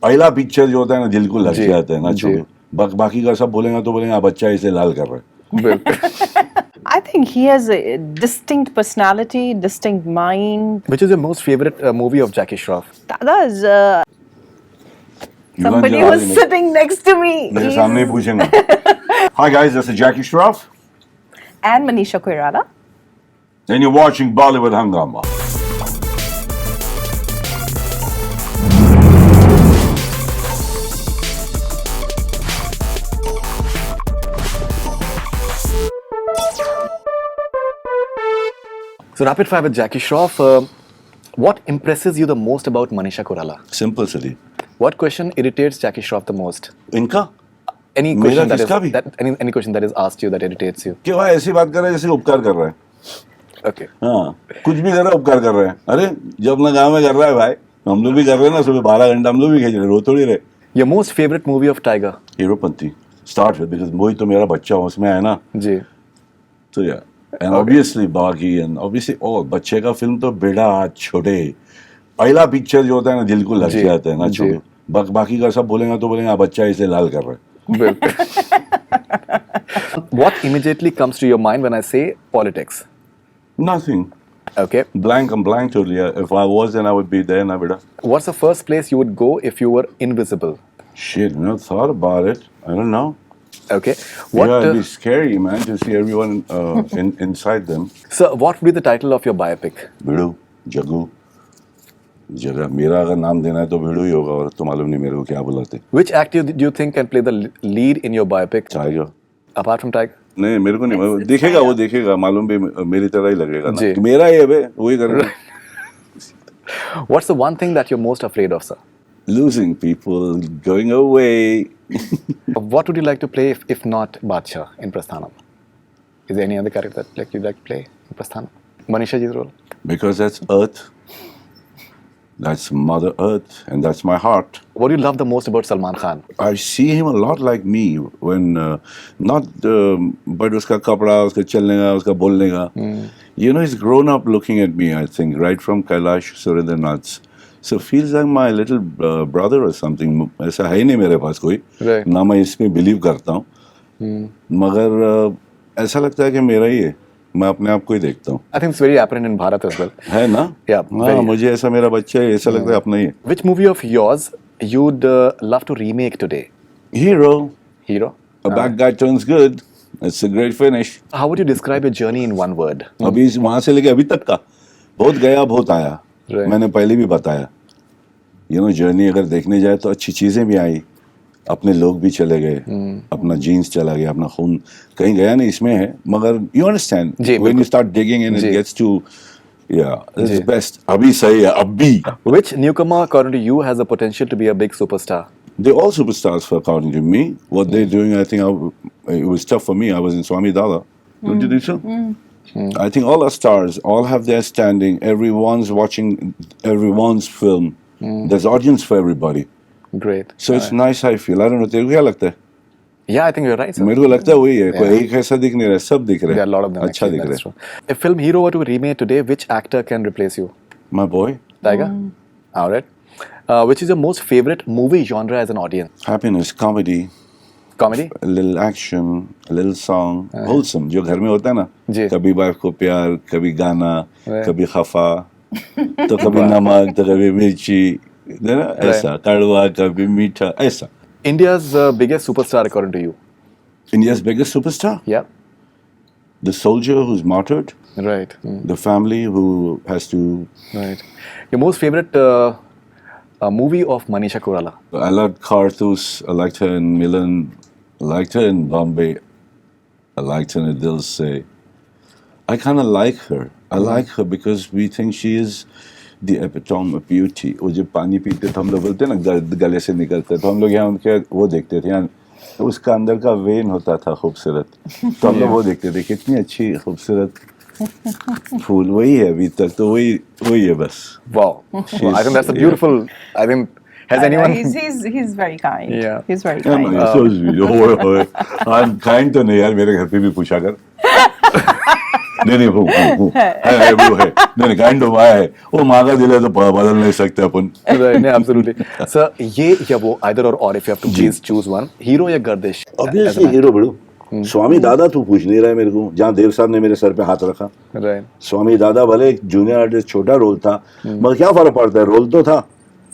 पहला पिक्चर जो होता है ना दिल को लग जी, जाता है ना जी। छोड़ो, बाकी का सब बोलेंगे तो बोलेंगे बच्चा इसे लाल कर रहा है. बिल्कुल. I think he has a distinct personality, distinct mind. Which is your most favorite movie of Jackie Shroff? Dada's You can't somebody just was argue. sitting next to me. मेरे He's- सामने ही पूछेंगे. Hi guys, this is Jackie Shroff And Manisha Koirala. and you're watching Bollywood Hungama. So rapid fire with Jackie Shroff. What impresses you the most about Manisha Koirala? Simplicity. What question irritates Jackie Shroff the most? इनका Any मेरा question that is किसका भी? any question that is asked you that irritates you? कि वह ऐसी बात कर रहा है जैसे उपकार कर रहा है. Okay. हाँ, कुछ भी कर रहा है उपकार कर रहा है. अरे जब अपना काम में कर रहा है भाई, हम लोग भी कर रहे हैं ना. सुबह 12 घंटा हम लोग भी खींच रहे, रो थोड़ी रहे. Your most favorite movie of Tiger? Heropanti start with because वही तो मेरा बच्चा उसमें है ना. जी. तो या एंड ऑब्वियसली बागी एंड ऑब्वियसली और बच्चे का फिल्म तो बेड़ा छोटे, पहला पिक्चर जो होता है ना दिल को लग जी, जाता है ना जी. छोड़ो, बाकी का सब बोलेंगे तो बोलेंगे बच्चा इसे लाल कर रहा है. बिल्कुल. What immediately comes to your mind when I say politics? Nothing. Okay. Blank, I'm blank totally. If I was, then I would be there na beta. What's the first place you would go if you were invisible? Shit, thought about it. I don't know. Okay. What? Yeah, it'd be scary, man, to see everyone inside them. So, what would be the title of your biopic? भिड़ू, Jaggu, जगह. मेरा अगर नाम देना है तो भिड़ू ही होगा और तो मालूम नहीं मेरे को क्या बुलाते. Which actor do you think can play the lead in your biopic? Tiger. Apart from Tiger? नहीं मेरे को नहीं दिखेगा, वो दिखेगा, मालूम भी मेरी तरह ही लगेगा ना जी. कि मेरा ही है बे, वही करेगा. What's the one thing that you're most afraid of, sir? Losing people, going away. What would you like to play if not Badshah in Prasthanam? Is there any other character that you'd like to play in Prasthanam? Manisha ji's role? Because that's Earth. That's Mother Earth, and that's my heart. What do you love the most about Salman Khan? I see him a lot like me when but उसका कपड़ा, उसका चलने का, उसका बोलने का. You know, he's grown up looking at me, I think, right from Kailash Surendranath's. So feels like my little brother or something. ऐसा है ही नहीं मेरे पास कोई. Right. ना मैं इसमें बिलीव करता हूँ. मगर ऐसा लगता है कि मेरा ही है. मैं अपने आप को ही देखता हूँ. I think it's very apparent in Bharat as well. है ना? Yeah, हाँ, very. मुझे ऐसा मेरा बच्चा है, ऐसा लगता है अपना ही है. Which movie of yours you'd love to remake today? Hero. Hero? A bad guy turns good. It's a great finish. How would you describe your journey in one word? अभी वहां से लेके अभी तक का बहुत गया बहुत आया. Right. मैंने पहले भी बताया. जर्नी अगर देखने जाए तो अच्छी चीजें भी आई, अपने लोग भी चले गए, अपना जीन्स चला गया, अपना खून कहीं गया नहीं, इसमें है. मगर you understand when you start digging in it gets to its best. अभी सही है अभी. Which newcomer, according to you, has the potential to be a big superstar? They're all superstars according to me. What they're doing, I think it was tough for me. I was in Swami Dada. Don't you think so? I think all our stars all have their standing. Everyone's watching everyone's film. There's audience for everybody. Great. So it's nice, I feel. I don't know, तेरे को क्या लगता है? Yeah, I think you're right, sir. मेरे को लगता है वही है. कोई एक ऐसा दिख नहीं रहा है, सब दिख रहे There are हैं. a lot of them. अच्छा actually, दिख that's रहे हैं. true. If film Hero were to be remade today, which actor can replace you? My boy, Tiger? All right. Which is your most favorite movie genre as an audience? happiness, comedy, Comedy? a little action, a little song, wholesome. जो घर में होता है ना, जी. कभी wife को प्यार, कभी गाना, Right. कभी खफा, तो कभी नमक, तो कभी मिर्ची, है ना? ऐसा कड़वा, कभी मीठा, ऐसा. India's biggest superstar, according to you? India's biggest superstar, Yeah. the soldier who's martyred, Right. the family who has to. Right. Your most favorite movie of Manisha Koirala? I loved Karthus. I liked her in Milan. I liked her in Bombay. I liked her in Dil Se. I kind of like her. I like her because we think she is the epitome of beauty. वो जब पानी पीते तो हम लोग बोलते हैं ना गले से निकलते, तो हम लोग यहाँ उनके वो देखते थे, यहाँ उसका अंदर का वेन होता था खूबसूरत, तो हम लोग वो देखते थे. कितनी अच्छी खूबसूरत फूल. वही है अभी तक, तो वही है बस. Wow. I think that's a beautiful. I think has anyone? He's very kind. Yeah. He's very Yeah, kind. man, so sweet. I'm kind तो नहीं यार, मेरे घर पे भी पूछा कर. नहीं नहीं वो है वो है नहीं काइंड ऑफ है वो माँ का दिल है तो बदल नहीं सकते अपन. Right, no, absolutely. Sir, ये या वो either or if you have to please choose one, hero या गर्दिश? ऑब्वियसली हीरो बड़ो. स्वामी दादा तू पूछ नहीं रहा है मेरे को. जहाँ देव साहब ने मेरे सर पे हाथ रखा. Right. स्वामी दादा भले एक जूनियर आर्टिस्ट छोटा रोल था मगर क्या फर्क पड़ता है रोल तो था.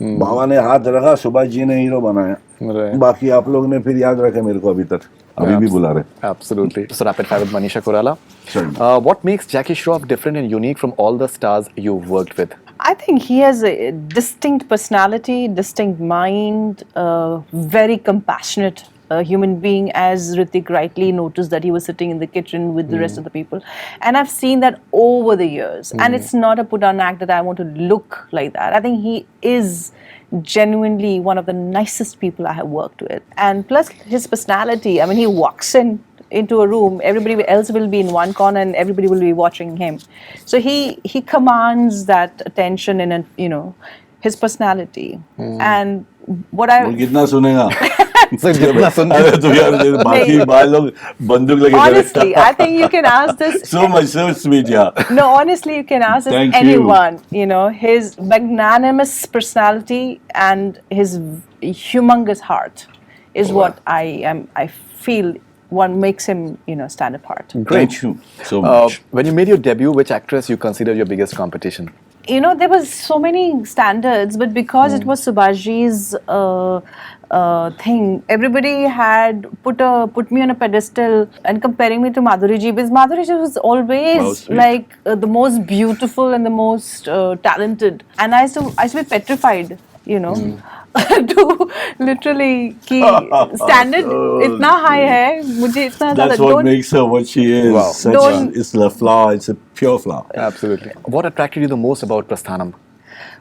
बाबा ने हाथ रखा सुभाष जी ने हीरो बनाया. Right. बाकी आप लोग ने फिर याद रखे मेरे को अभी तक अभी भी बुला रहे. Absolutely. So rapid fire with Manisha Koirala. Sure. What makes Jackie Shroff different and unique from all the stars you've worked with? I think he has a distinct personality, distinct mind, very compassionate human being, as Ritik rightly noticed that he was sitting in the kitchen with the rest of the people. And I've seen that over the years. And it's not a put on act that I want to look like that. I think he is genuinely one of the nicest people I have worked with. And plus his personality, I mean, he walks into a room, everybody else will be in one corner and everybody will be watching him. So he commands that attention and, you know, his personality. And what I... वो कितना सुनेगा. So जितना सुन अरे तो यार बाकी बाल लोग बंदूक लगे. Honestly, I think you can ask this... So much, so sweet, yeah. No, honestly, you can ask this Thank anyone. You know, his magnanimous personality and his humongous heart is what I feel one makes him, you know, stand apart. Thank you so much. When you made your debut, which actress you consider your biggest competition? You know, there was so many standards, but because it was Subhashji's thing, everybody had put me on a pedestal and comparing me to Madhuri ji, because Madhuri ji was always like the most beautiful and the most talented, and I used to be petrified, you know. To literally कि standard इतना high है मुझे इतना That's what makes her what she is. Wow. It's a flower. It's a pure flower. Absolutely. What attracted you the most about Prasthanam?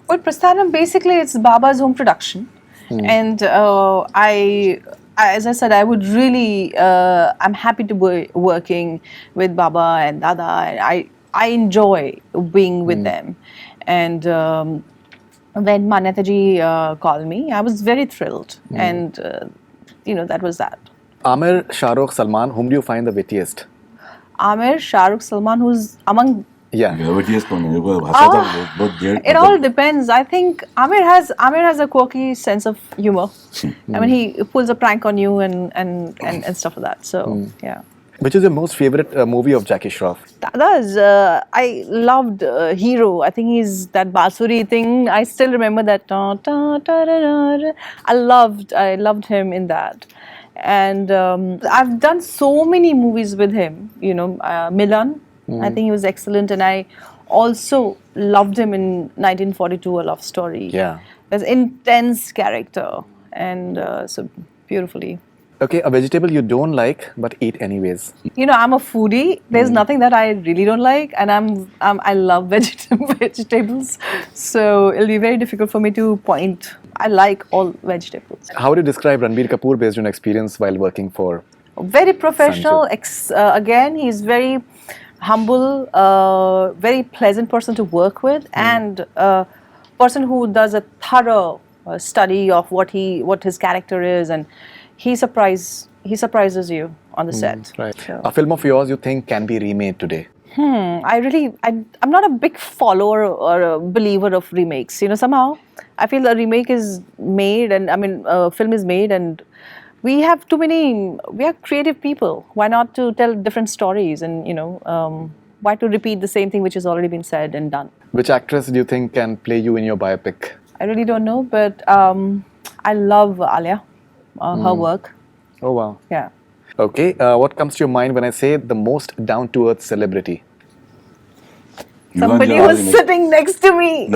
Well, Prasthanam basically it's Baba's home production, and as I said, I would really I'm happy to be working with Baba and Dada, and I enjoy being with them, and. When Manyata ji called me, I was very thrilled, and you know, that was that. Aamir, Shah Rukh, Salman, whom do you find the wittiest? Aamir, Shah Rukh, Salman, who's among... Yeah. It all depends. I think Aamir has a quirky sense of humor. I mean, he pulls a prank on you and stuff like that. So yeah. Which is your most favorite movie of Jackie Shroff? Dada's, I loved Hero. I think he's that Basuri thing. I still remember that. I loved him in that. And I've done so many movies with him. You know, Milan. I think he was excellent. And I also loved him in 1942, A Love Story. Yeah. There's intense character. And so beautifully. Okay, a vegetable you don't like but eat anyways. You know, I'm a foodie. There's nothing that I really don't like, and I love vegetables. So it'll be very difficult for me to point. I like all vegetables. How would you describe Ranbir Kapoor based on experience while working for? Very professional. Again, he's very humble, very pleasant person to work with, and a person who does a thorough study of what his character is, and he surprises you on the set. Right. So. A film of yours you think can be remade today? I'm not a big follower or a believer of remakes. You know, somehow I feel a remake is made, and I mean, a film is made, and we are creative people. Why not to tell different stories, and you know, why to repeat the same thing which has already been said and done? Which actress do you think can play you in your biopic? I really don't know, but I love Alia. Her work. Oh wow. Yeah. Okay, what comes to your mind when I say the most down-to-earth celebrity? Somebody who's sitting next to me.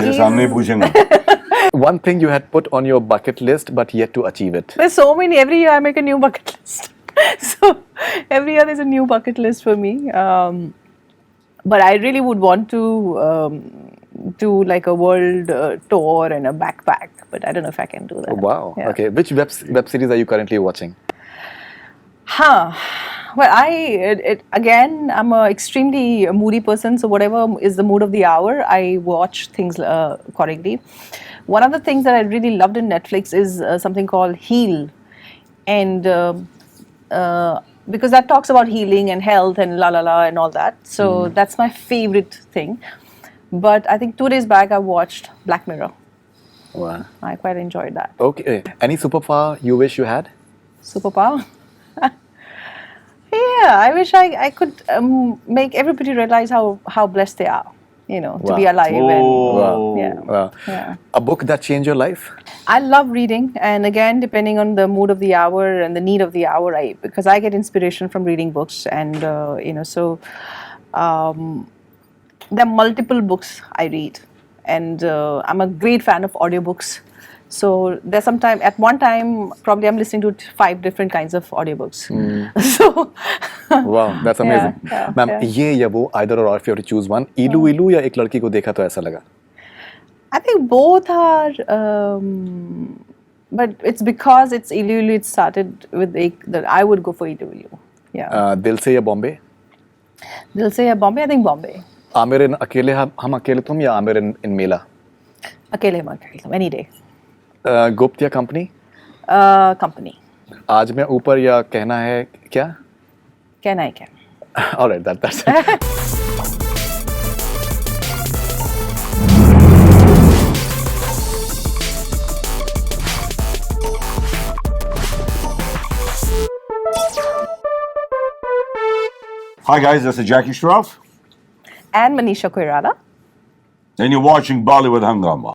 One thing you had put on your bucket list but yet to achieve it. There's so many. Every year I make a new bucket list. So every year there's a new bucket list for me. But I really would want to do like a world tour and a backpack. But I don't know if I can do that. Oh, wow. Yeah. Okay. Which web series are you currently watching? Well, again, I'm an extremely moody person, so whatever is the mood of the hour, I watch things accordingly. One of the things that I really loved in Netflix is something called Heal. And because that talks about healing and health and la la la and all that. So that's my favorite thing. But I think 2 days back I watched Black Mirror. Wow. I quite enjoyed that. Okay. Any superpower you wish you had? Superpower. Yeah, I wish I could make everybody realize how blessed they are, to be Wow. alive. Whoa. And yeah. Wow. Yeah. A book that changed your life? I love reading, and again, depending on the mood of the hour and the need of the hour, because I get inspiration from reading books, and so there are multiple books I read, and I'm a great fan of audiobooks. So there's at one time, probably I'm listening to 5 different kinds of audiobooks. So Wow, that's amazing. yeah, Ma'am, yeah. ये या वो either or if you have to choose one, इलू इलू या एक लड़की को देखा तो ऐसा लगा? I think both are, but it's because it's Ilu Ilu. It started with that I would go for Ilu Ilu. Yeah. दिल से या Bombay? They'll say Bombay. I think Bombay. Aamir इन अकेले हम अकेले तुम या आमिर इन मेला? Akele Makele, any day. गुप्त या कंपनी? Company. आज मैं ऊपर या कहना है क्या? Can I can. All right, that's it. Hi guys, this is Jackie Shroff, And Manisha Koirala. and you're watching Bollywood Hungama.